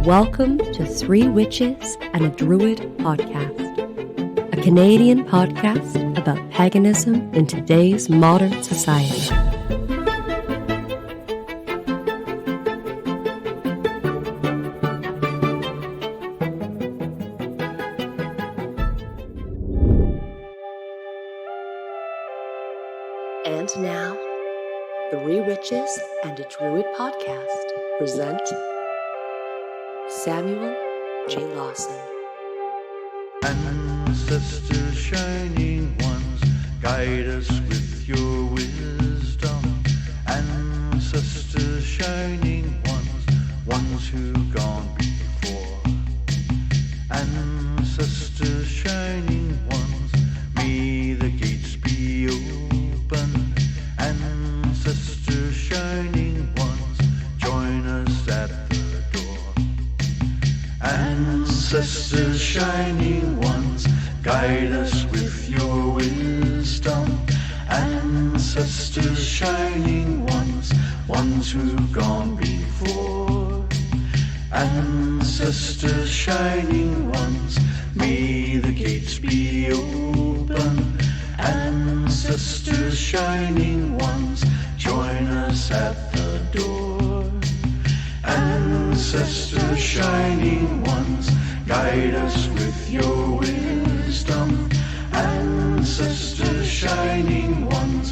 Welcome to Three Witches and a Druid podcast, a Canadian podcast about paganism in today's modern society. And now, Three Witches and a Druid podcast present Samuel J Lawson. Ancestors, shining ones, guide us with your wisdom. Ancestors, shining ones who've gone before. Ancestors, shining ones, may the gates be open. Ancestors, shining ones, join us at the door. Ancestors, shining ones, guide us with your wisdom. Ancestors, shining ones who've gone before. Ancestors, shining ones, may the gates be open. Ancestors, shining ones, join us at the door. Ancestors, shining ones, guide us with your wisdom. Ancestors, shining ones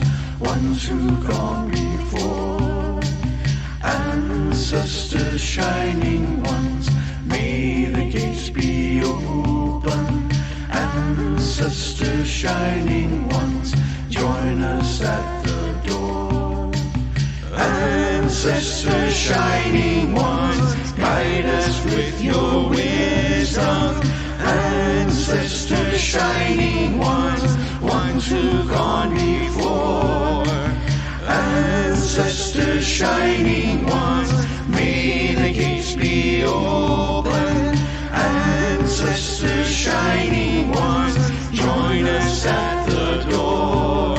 who've gone before. Ancestors, shining ones, may the gates be open. Ancestors, shining ones, join us at the door. Ancestors, shining ones, guide us with your wisdom. Ancestors, shining ones who've gone before. Ancestors, shining ones, may the gates be open. Ancestors, shining ones, join us at the door.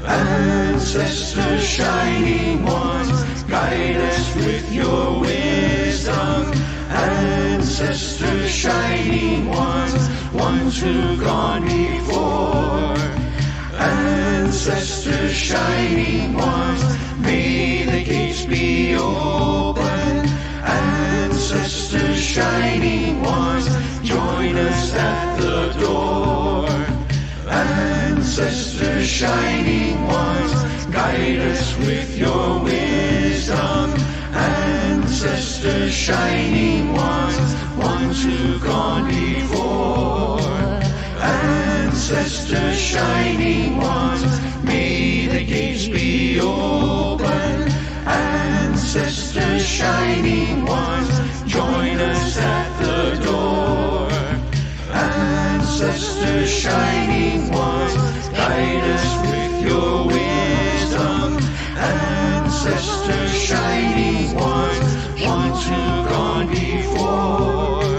Ancestors, shining ones, guide us with your wisdom. Ancestors, shining ones who've gone before. Ancestors, shining ones, may the gates be open. Ancestors, shining ones, join us at the door. Ancestors, shining ones, guide us with your wisdom. Ancestors, shining ones who've gone before. Ancestors, shining ones, may the gates be open. Ancestors, shining ones, join us at the door. Ancestors, shining ones, guide us with your wisdom. Ancestors, shining ones who've gone before.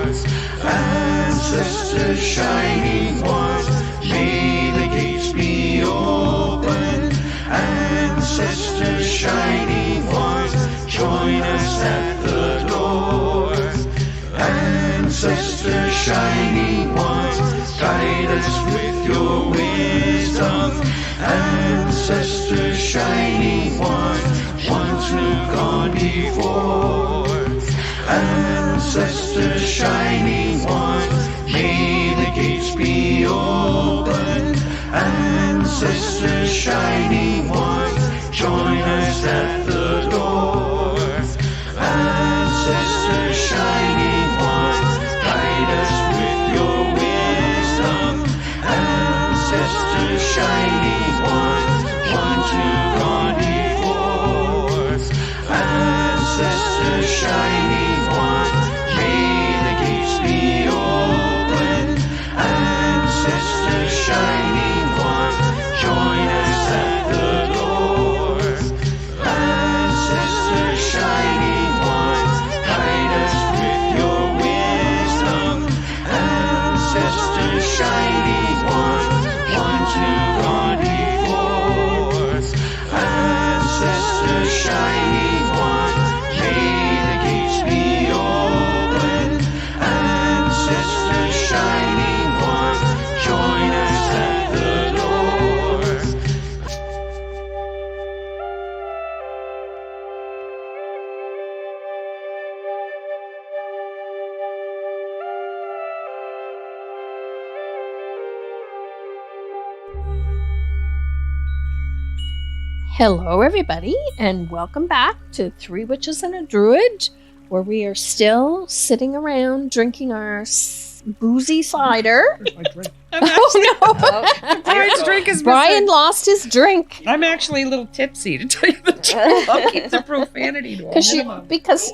Ancestors, shining ones, may the gates be open. Ancestors, shining ones, join us at the door. Ancestors, shining ones, guide us with your wisdom. Ancestors, shining ones who've gone before. Ancestors, shining ones, may the gates be open. Ancestors, shining ones, join us at the door. Ancestors, shining ones, guide us with your wisdom. Ancestors, shining ones who've gone before. Ancestors, shining ones, may the gates be open. Ancestors, shining ones, join us at the door. Hello, everybody, and welcome back to Three Witches and a Druid, where we are still sitting around drinking our boozy cider. Oh, no. Brian's drink is Brian missing. lost his drink. I'm actually a little tipsy, to tell you the truth. I'll keep the profanity to a minimum. Because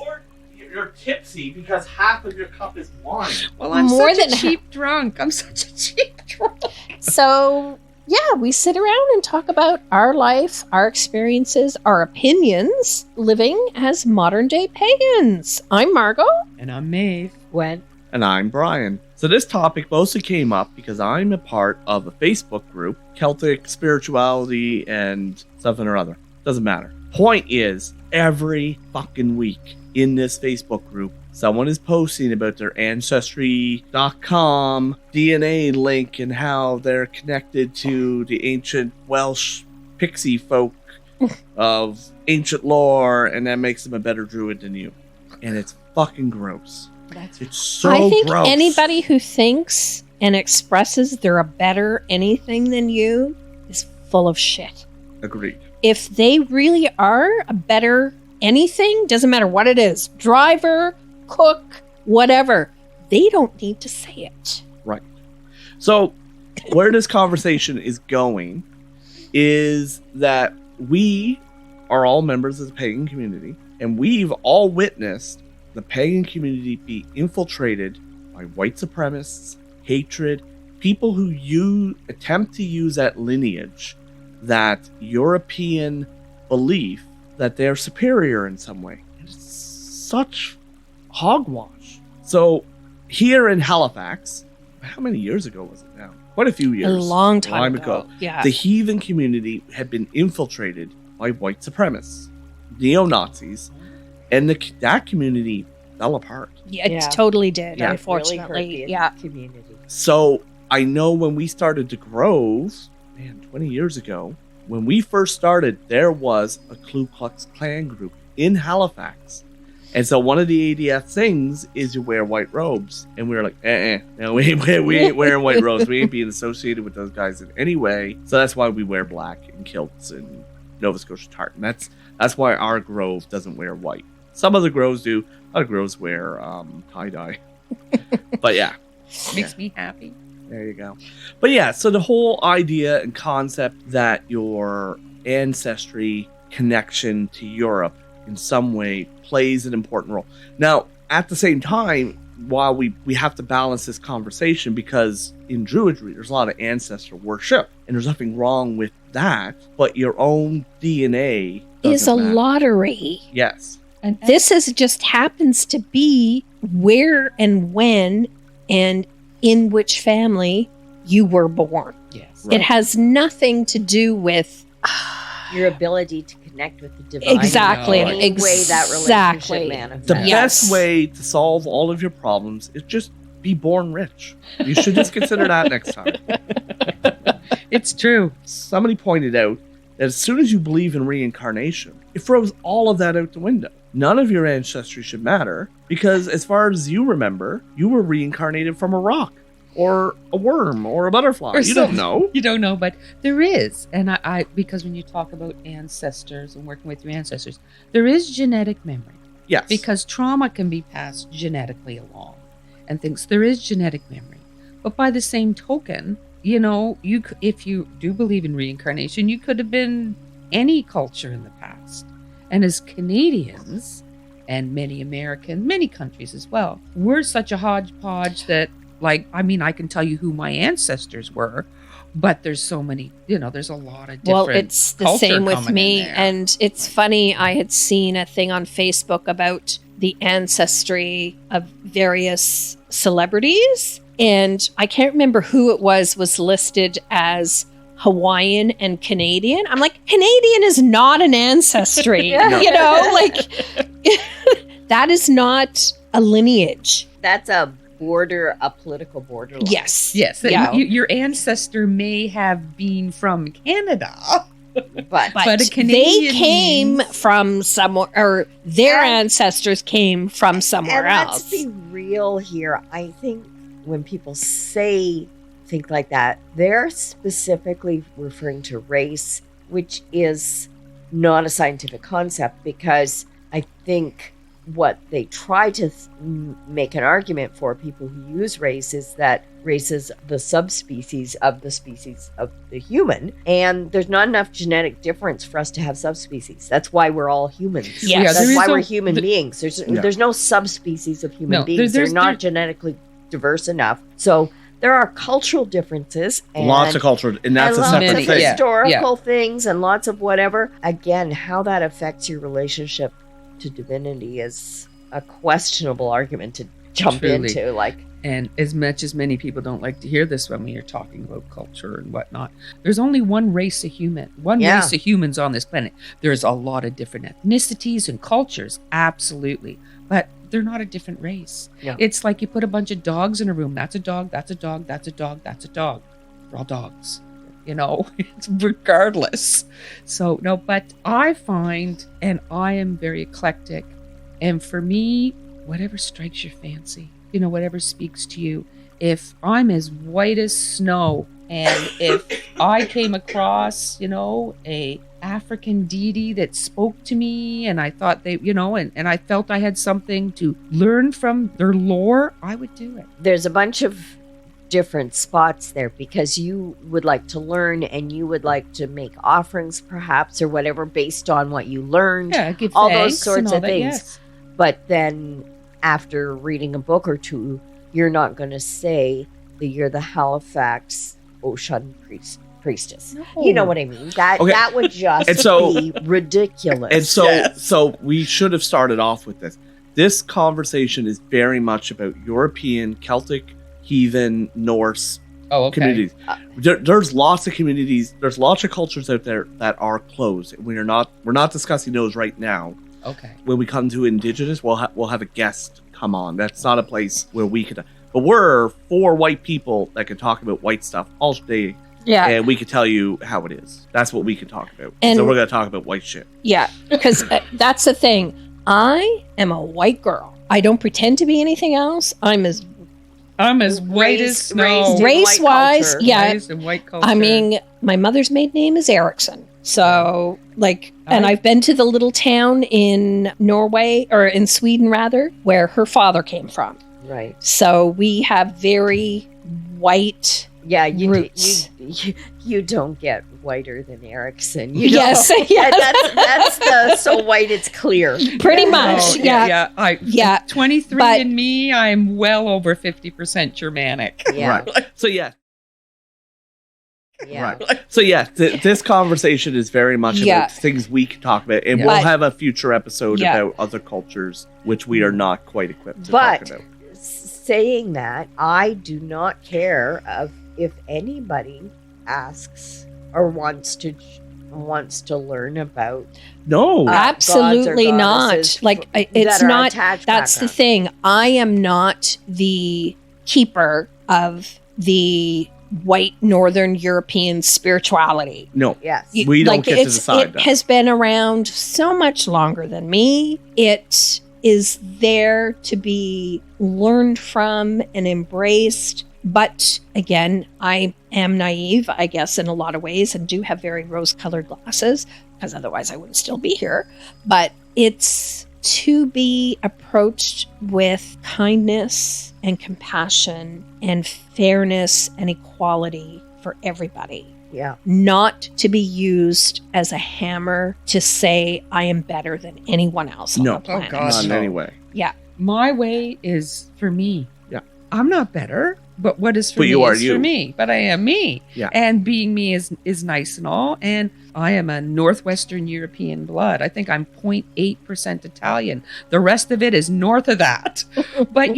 You're tipsy because half of your cup is wine. Well, I'm more such than a cheap drunk. I'm such a cheap drunk. So, yeah, we sit around and talk about our life, our experiences, our opinions, living as modern-day pagans. I'm Margot. And I'm Maeve. Gwen. And I'm Brian. So this topic mostly came up because I'm a part of a Facebook group, Celtic spirituality and something or other. Doesn't matter. Point is, every fucking week in this Facebook group, someone is posting about their Ancestry.com DNA link and how they're connected to the ancient Welsh pixie folk of ancient lore, and that makes them a better druid than you. And it's fucking gross. It's so I think gross. anybody who thinks and expresses they're a better anything than you is full of shit. Agreed. If they really are a better anything, doesn't matter what it is, driver, cook, whatever, they don't need to say it. Right. So where this conversation is going is that we are all members of the pagan community, and we've all witnessed the pagan community be infiltrated by white supremacists, hatred, people who attempt to use that lineage, that European belief that they're superior in some way. And it's such hogwash. So here in Halifax, how many years ago was it now? Quite a few years. A long time ago. Yeah. The heathen community had been infiltrated by white supremacists, neo-Nazis, and that community fell apart. Yeah, it Yeah. totally did, Yeah. unfortunately. Yeah. Community. So I know when we started the Grove, 20 years ago, when we first started, there was a Ku Klux Klan group in Halifax. And so one of the ADF things is you wear white robes. And we were like, no, we ain't wearing white robes. We ain't being associated with those guys in any way. So that's why we wear black and kilts and Nova Scotia tartan. That's why our Grove doesn't wear white. Some other groves do. Other groves wear tie-dye. But yeah. Makes me happy. There you go. But yeah, so the whole idea and concept that your ancestry connection to Europe in some way plays an important role. Now, at the same time, while we have to balance this conversation, because in Druidry, there's a lot of ancestor worship, and there's nothing wrong with that, but your own DNA Is a doesn't matter. lottery. Yes. And This just happens to be where and when and in which family you were born. yes. Right. It has nothing to do with Your ability to connect with the divine. exactly, In any way that exactly. relationship manifests. The Yes. best way to solve all of your problems is just be born rich. You should just consider that next time. It's true. Somebody pointed out that as soon as you believe in reincarnation, it throws all of that out the window. None of your ancestry should matter because as far as you remember, you were reincarnated from a rock or a worm or a butterfly. Or You don't know. You don't know, but there is. And I because when you talk about ancestors and working with your ancestors, there is genetic memory. Yes. Because trauma can be passed genetically along and things. There is genetic memory. But by the same token, if you do believe in reincarnation, you could have been any culture in the past. And as Canadians and many countries as well, we're such a hodgepodge that, I can tell you who my ancestors were, but there's so many, there's a lot of different Well, it's the culture same with coming me. in there. And it's funny, I had seen a thing on Facebook about the ancestry of various celebrities. And I can't remember who it was listed as Hawaiian and Canadian. I'm like, Canadian is not an ancestry. No. That is not a lineage. That's a political border line. Yes. Yes, Yeah. your ancestor may have been from Canada, But But But a they Canadian came means- from somewhere, or their And- ancestors came from somewhere and else. let's be real here. I think when people think like that, they're specifically referring to race, which is not a scientific concept, because I think what they try to make an argument for, people who use race, is that race is the subspecies of the species of the human, and there's not enough genetic difference for us to have subspecies. That's why we're all humans. Yes. That's why no- we're human beings. There's no subspecies of human No, beings. They're there's- not genetically diverse enough. So there are cultural differences, and Lots of culture, and that's a lots separate of thing. Yeah. historical things, and lots of whatever. Again, how that affects your relationship to divinity is a questionable argument to jump Truly. into. Like, And as much as many people don't like to hear this when we are talking about culture and whatnot, there's only one race of human, race of humans on this planet. There's a lot of different ethnicities and cultures, absolutely, but they're not a different race. No. It's like you put a bunch of dogs in a room. That's a dog, that's a dog, that's a dog, that's a dog. They're all dogs, it's regardless. So, no, but I find, and I am very eclectic, and for me, whatever strikes your fancy, whatever speaks to you. If I'm as white as snow, and if I came across, a African deity that spoke to me, and I thought they, and I felt I had something to learn from their lore, I would do it. there's a bunch of different spots there, because you would like to learn, and you would like to make offerings, perhaps, or whatever, based on what you learned. Yeah, give All those thanks sorts and all of that, things. yes. But then after reading a book or two, you're not going to say that you're the Halifax Ocean priestess. No. You know what I mean? That Okay. that would just And so- be ridiculous. And so, Yes. so we should have started off with this. This conversation is very much about European, Celtic, heathen, Norse Oh, okay. communities. There's lots of communities. There's lots of cultures out there that are closed. We're not discussing those right now. Okay. When we come to Indigenous, we'll have a guest come on. That's not a place where we could. But we're 4 white people that can talk about white stuff all day, Yeah. and we can tell you how it is. That's what we can talk about. And- So we're going to talk about white shit. Yeah, because that's the thing. I am a white girl. I don't pretend to be anything else. I'm as white as snow. race wise, culture. yeah. Raised in white culture. I mean, my mother's maiden name is Erickson. So, and I- I've been to the little town in Norway, or in Sweden rather, where her father came from. right. So we have very white. Yeah, you Roots. don't get whiter than Erickson. Yes, don't. yes. that's the so white it's clear. Pretty Yeah. much, Oh, yeah. yeah. 23 But- in me, I'm well over 50% Germanic. Yeah, Right. So yeah. yeah. Right. So yeah, this conversation is very much Yeah. about things we can talk about, and Yeah. we'll But- have a future episode Yeah. about other cultures which we are not quite equipped to But talk about. saying that, I do not care if anybody asks or wants to learn about No, Absolutely gods or not. goddesses Like, that it's are not. attached That's the background. thing. I am not the keeper of the white Northern European spirituality. no, Yes. You- we don't get to it's- decide It that. has been around so much longer than me. It is there to be learned from and embraced. But again, I am naive, I guess, in a lot of ways, and do have very rose-colored glasses, because otherwise I wouldn't still be here. But it's to be approached with kindness and compassion and fairness and equality for everybody, Yeah. not to be used as a hammer to say I am better than anyone else on No. the planet. Oh, God. not in no. any way. My way is for me. Yeah. I'm not better, but what is for But me you are is you. for me. But I am me. Yeah. And being me is nice and all. And I am a Northwestern European blood. I think I'm 0.8% Italian. The rest of it is north of that. But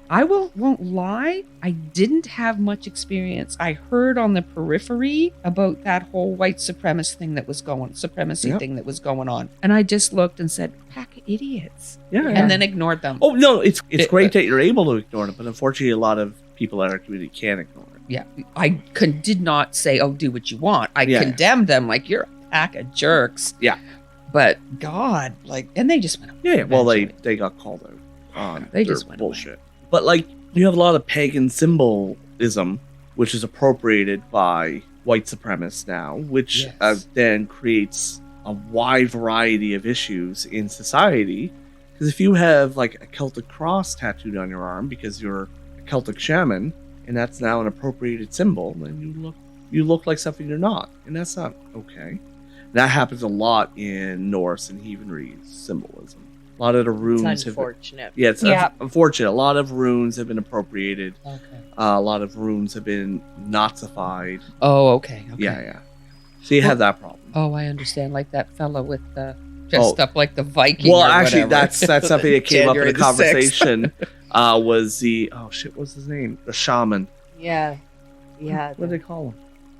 I won't lie. I didn't have much experience. I heard on the periphery about that whole white supremacy thing that was Yep. thing that was going on. And I just looked and said, pack of idiots. Yeah. And then ignored them. Oh no, it's It- great that you're able to ignore it, but unfortunately, a lot of people in our community can't ignore it. Yeah, I did not say, "Oh, do what you want." I Yeah. condemned them like you're a pack of jerks. Yeah. But God, and they just went. Yeah. Well, they eventually. got called out on They their just went bullshit. But you have a lot of pagan symbolism, which is appropriated by white supremacists now, which Yes. then creates a wide variety of issues in society. Because if you have like a Celtic cross tattooed on your arm because you're a Celtic shaman, and that's now an appropriated symbol, then you look like something you're not, and that's not okay. That happens a lot in Norse and heathenry symbolism. A lot of the runes It's unfortunate. it's unfortunate. A lot of runes have been appropriated. Okay. A lot of runes have been Nazified. Oh, okay. Yeah. So you have that problem. Oh, I understand. Like that fellow with the dressed up like the Viking. Well, or actually, whatever. that's something that came up in January the the 6th. conversation. Was the what's his name? The shaman. Yeah. What do they call him?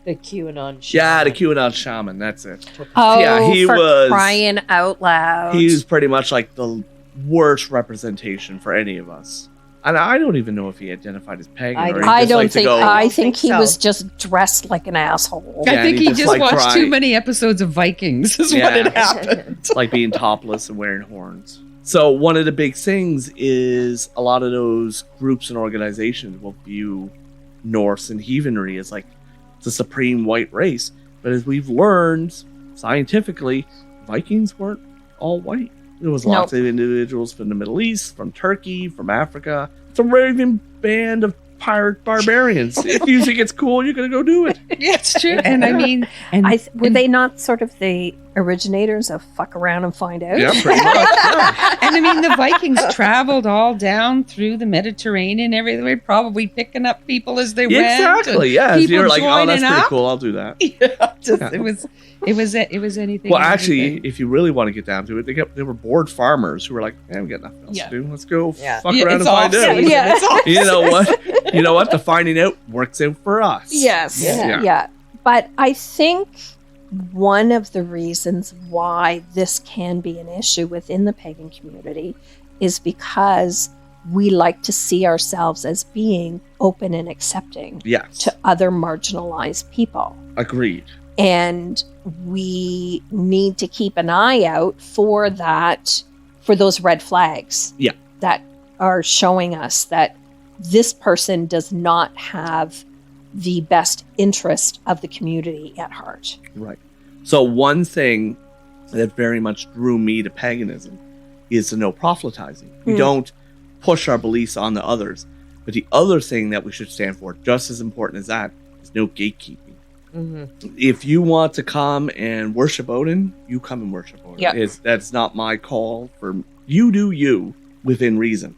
The QAnon shit. Yeah, the QAnon shaman. That's it. Oh, Yeah, he for was- crying out loud. He was pretty much like the worst representation for any of us. And I don't even know if he identified as pagan. I or don't- he I just don't liked to think. go- I think he so. was just dressed like an asshole. Yeah, I think he he just, just like, watched cried. too many episodes of Vikings. Is Yeah. what had happened. like being topless and wearing horns. So one of the big things is a lot of those groups and organizations will view Norse and heathenry as like the supreme white race. But as we've learned scientifically, Vikings weren't all white. There was lots of individuals from the Middle East, from Turkey, from Africa. It's a raving band of pirate barbarians. If you think it's cool, you're going to go do it. Yeah, it's true. And I mean, and Were they not sort of the originators of fuck around and find out? Yeah, pretty much. Yeah. And I mean, the Vikings traveled all down through the Mediterranean, everywhere, probably picking up people as they went. Exactly. Yeah. people You're like, oh, that's joining pretty up. cool. I'll do that. It was anything. Well, and actually, everything. if you really want to get down to it, they were bored farmers who were like, "Man, we got nothing else Yeah. to do. Let's go Yeah. fuck Yeah, around it's and find all out." season. Yeah. It's all You know what? You know what? The finding out works out for us. Yes. Yeah. Yeah. But I think one of the reasons why this can be an issue within the pagan community is because we like to see ourselves as being open and accepting Yes. to other marginalized people. Agreed. And we need to keep an eye out for that, for those red flags. Yeah. That are showing us that this person does not have the best interest of the community at heart. Right. So one thing that very much drew me to paganism is to no proselytizing. We Hmm. don't push our beliefs on the others. But the other thing that we should stand for, just as important as that, is no gatekeeping. Mm-hmm. If you want to come and worship Odin, you come and worship Odin. Yeah. That's not my call. For you do you within reason.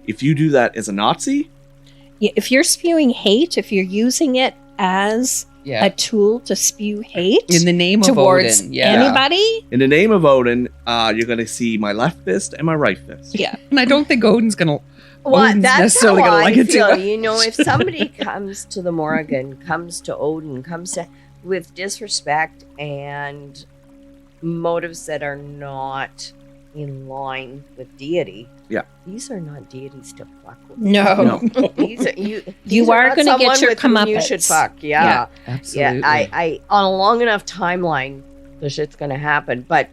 If you do that as a Nazi, Yeah, if you're spewing hate, if you're using it as yeah, a tool to spew hate in the name of towards Odin, yeah. anybody, in the name of Odin, you're going to see my left fist and my right fist. yeah. And I don't think Odin's gonna. Well, Odin's that's necessarily how gonna I like it too feel. much. You know, if somebody comes to the Morrigan, comes to Odin, comes to with disrespect and motives that are not in line with deity, Yeah. these are not deities to fuck with. No. These are you. You these are not gonna get someone your with whom you comeuppance. should fuck. Yeah. Absolutely. Yeah, I on a long enough timeline, the shit's gonna happen. But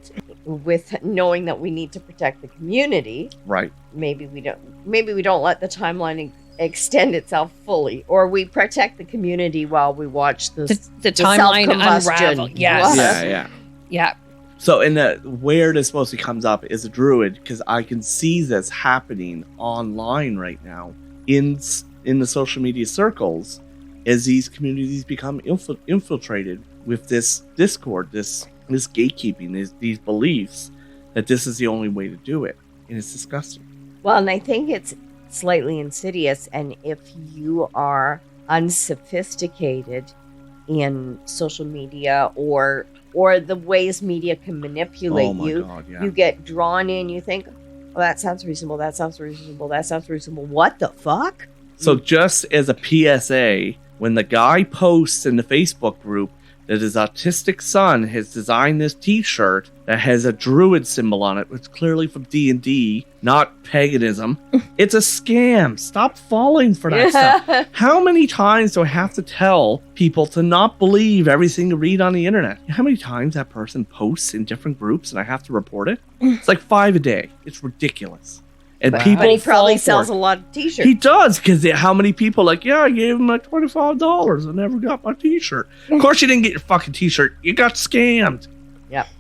with knowing that we need to protect the community, Right. maybe we don't let the timeline extend itself fully, or we protect the community while we watch The the timeline self-combustion. unravel. Yes. Yeah, yeah. Yeah. So, where this mostly comes up is a Druid, because I can see this happening online right now in the social media circles as these communities become infiltrated with this discord, this gatekeeping, these beliefs that this is the only way to do it, and it's disgusting. Well, and I think it's slightly insidious, and if you are unsophisticated in social media or the ways media can manipulate Oh my you, God, yeah. you get drawn in, you think, oh, that sounds reasonable, that sounds reasonable, that sounds reasonable. What the fuck? So just as a PSA, when the guy posts in the Facebook group that his autistic son has designed this t-shirt that has a druid symbol on it, which is clearly from D&D, not paganism, it's a scam. Stop falling for that stuff. How many times do I have to tell people to not believe everything you read on the internet? How many times that person posts in different groups and I have to report it? It's like 5 a day. It's ridiculous. And Wow. people But he probably fall for sells it. a lot of t-shirts. He does, because how many people like, yeah, I gave him like $25. I never got my t-shirt. Of course you didn't get your fucking t-shirt. You got scammed.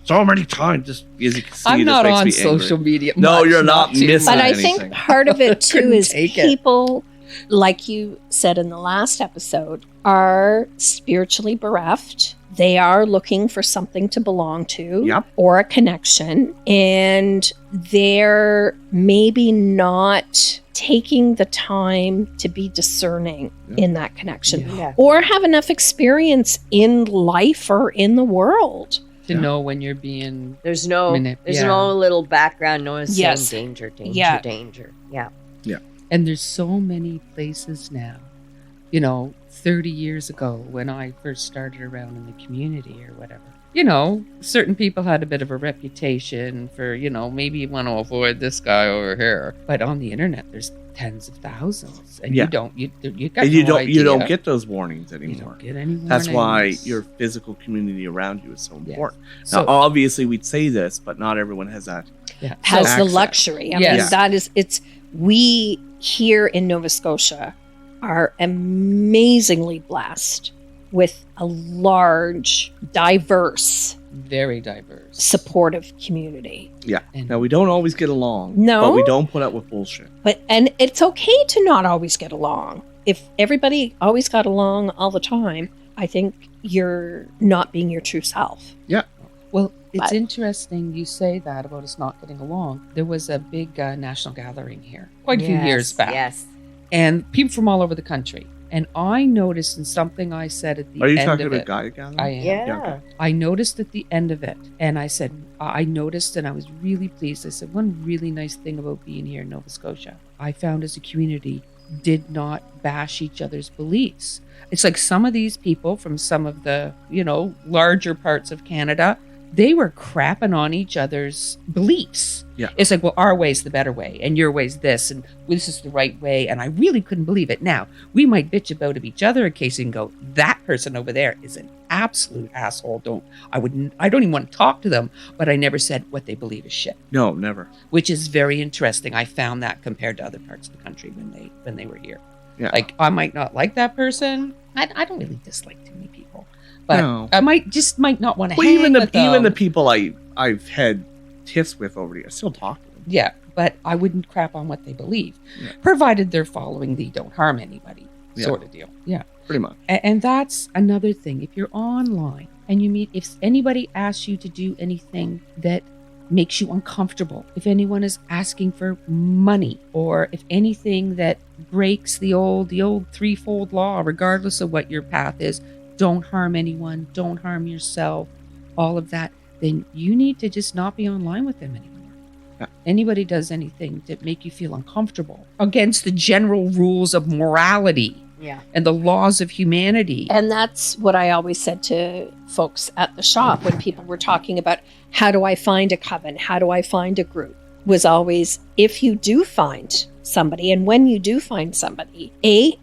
So many times. Just as you can see, I'm it not just makes on me social angry. media. No, much, you're not too missing But much. I anything. think part of it too Couldn't is take it. people, like you said in the last episode, are spiritually bereft. They are looking for something to belong to Yep. or a connection, and they're maybe not taking the time to be discerning in that connection Yeah. or have enough experience in life or in the world. To know when you're being There's no Yeah. no little background noise saying Yes. danger, danger, Yeah. danger. Yeah. And there's so many places now. 30 years ago when I first started around in the community or whatever, certain people had a bit of a reputation for, maybe you want to avoid this guy over here. But on the internet, there's tens of thousands, and Yeah. you got And you no don't idea. get those warnings You anymore. don't get any warnings. That's why your physical community around you is so Yes. important. So, Now, obviously, we'd say this, but not everyone has that. yeah. Has So- the access. luxury. I Yes. mean, that is, we here in Nova Scotia are amazingly blessed with a large, diverse, very diverse. supportive community. Yeah. And- Now, we don't always get along. No. But we don't put up with bullshit. And it's okay to not always get along. If everybody always got along all the time, I think you're not being your true self. Well, it's But- interesting you say that about us not getting along. There was a big national gathering here quite a few Yes, years back. Yes. And people from all over the country. And I noticed in something I said at the Are you end talking of about it. Gaia Gathering? I am. Yeah. okay. I noticed at the end of it, and I said, I noticed and I was really pleased. I said, one really nice thing about being here in Nova Scotia, I found as a community, did not bash each other's beliefs. It's like some of these people from some of the, larger parts of Canada, they were crapping on each other's beliefs. Yeah. It's like, well, our way's the better way, and your way's this, and this is the right way. And I really couldn't believe it. Now, we might bitch about each other occasionally and go, that person over there is an absolute asshole. I don't even want to talk to them, but I never said what they believe is shit, No, never. which is very interesting. I found that compared to other parts of the country when they were here. Yeah. Like, I might not like that person. I don't really dislike too many people, but No. I might not want to Well, hang even with them. the people I've had tiffs with over the years, I still talk to them. Yeah, but I wouldn't crap on what they believe, Yeah. provided they're following the don't harm anybody Yeah. sort of deal. Yeah. Pretty much. And that's another thing. If you're online and if anybody asks you to do anything that makes you uncomfortable, if anyone is asking for money, or if anything that breaks the old threefold law, regardless of what your path is, don't harm anyone, don't harm yourself, all of that, then you need to just not be online with them anymore. Yeah. Anybody does anything to make you feel uncomfortable against the general rules of morality Yeah. and the laws of humanity. And that's what I always said to folks at the shop when people were talking about how do I find a coven? How do I find a group? Was always, if you do find somebody, and when you do find somebody,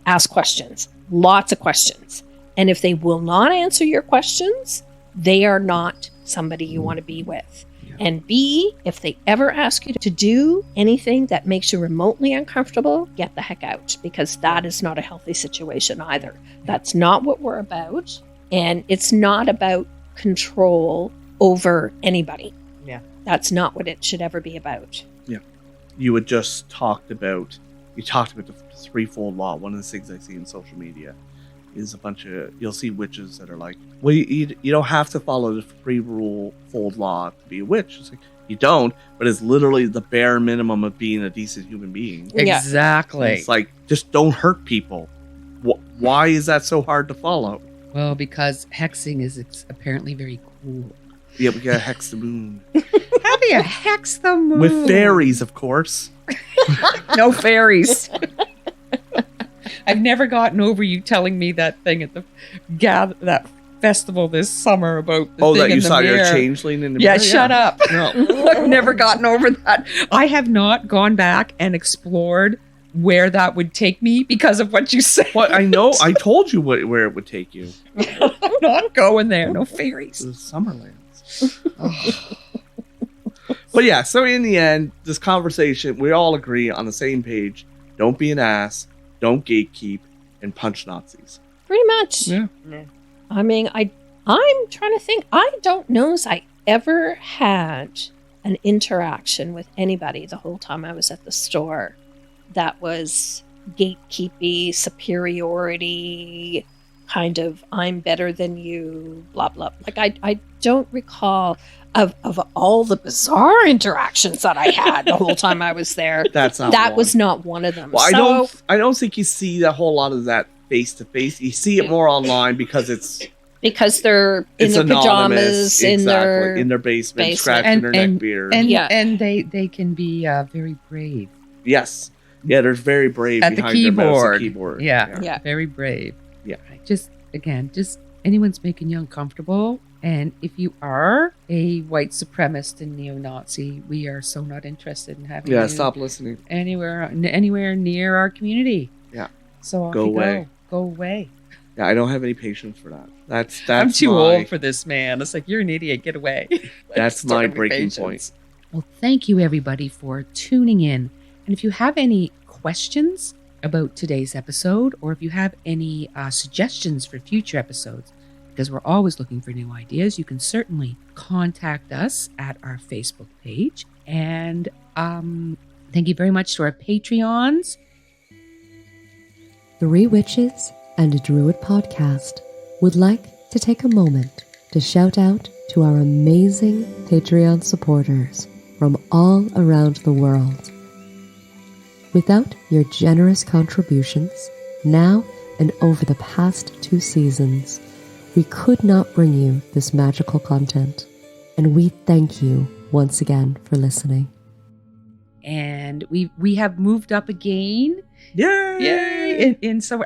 ask questions, lots of questions. And if they will not answer your questions, they are not somebody you want to be with. Yeah. And B, if they ever ask you to do anything that makes you remotely uncomfortable, get the heck out, because that is not a healthy situation either. That's not what we're about. And it's not about control over anybody. Yeah. That's not what it should ever be about. You had just talked about the threefold law. One of the things I see in social media is you'll see witches that are like, well, you don't have to follow the threefold law to be a witch. It's like, you don't, but it's literally the bare minimum of being a decent human being. Yeah. Exactly. It's like, just don't hurt people. Why is that so hard to follow? Well, because hexing is apparently very cool. Yeah, we gotta hex the moon. How do you hex the moon? With fairies, of course. No fairies. I've never gotten over you telling me that thing at that festival this summer about the thing That in you the saw your mirror. changeling in the Yeah, mirror? shut up. No. I've never gotten over that. I have not gone back and explored where that would take me because of what you said. What I know, I told you where it would take you. I'm not going there. No fairies. The Summerlands. But yeah, so in the end, this conversation, we all agree on the same page. Don't be an ass, don't gatekeep, and punch Nazis. Pretty much. Yeah. Yeah. I mean, I'm trying to think. I don't know as I ever had an interaction with anybody the whole time I was at the store that was gatekeepy, superiority, kind of I'm better than you, blah blah. Like I don't recall of all the bizarre interactions that I had the whole time I was there. That's not that one. was not one of them. Well, I don't think you see a whole lot of that face to face. You see it more online because they're in it's their anonymous, pajamas in their basement, scratching their neck beard. And they can be very brave Yes. Yeah, they're very brave at the behind their mouse and keyboard. keyboard. Yeah, very brave. Yeah. Just anyone's making you uncomfortable. And if you are a white supremacist and neo-Nazi, we are so not interested in having you Stop listening. anywhere near our community. Yeah. So off Go you away. Go away. Yeah, I don't have any patience for that. That's I'm too old for this, man. It's like, you're an idiot. Get away. That's my breaking point. Well, thank you, everybody, for tuning in. And if you have any questions about today's episode, or if you have any suggestions for future episodes, because we're always looking for new ideas, you can certainly contact us at our Facebook page. And thank you very much to our Patreons. 3 Witches and a Druid podcast would like to take a moment to shout out to our amazing Patreon supporters from all around the world. Without your generous contributions, now and over the past 2 seasons, we could not bring you this magical content, and we thank you once again for listening. And we have moved up again. Yay! And so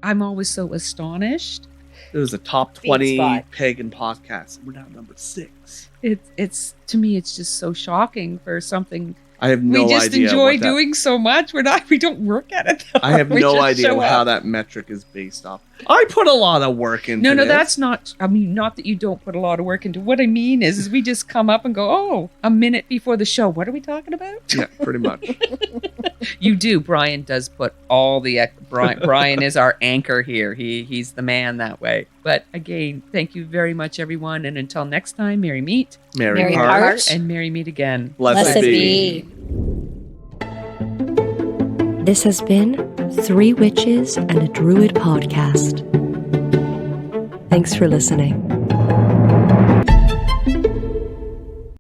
I'm always so astonished. It was a top 20 pagan podcast. We're now number 6. It's to me, it's just so shocking for something I have no idea. We just enjoy doing so much. We don't work at it. Though. I have no idea how that metric is based off. I put a lot of work into this. That's not. I mean, not that you don't put a lot of work into. What I mean is we just come up and go, oh, a minute before the show. What are we talking about? Yeah, pretty much. You do. Brian does put all the. Brian is our anchor here. He's the man that way. But again, thank you very much, everyone. And until next time, merry meet, merry heart, and merry meet again. Blessed be. This has been 3 Witches and a Druid podcast. Thanks for listening.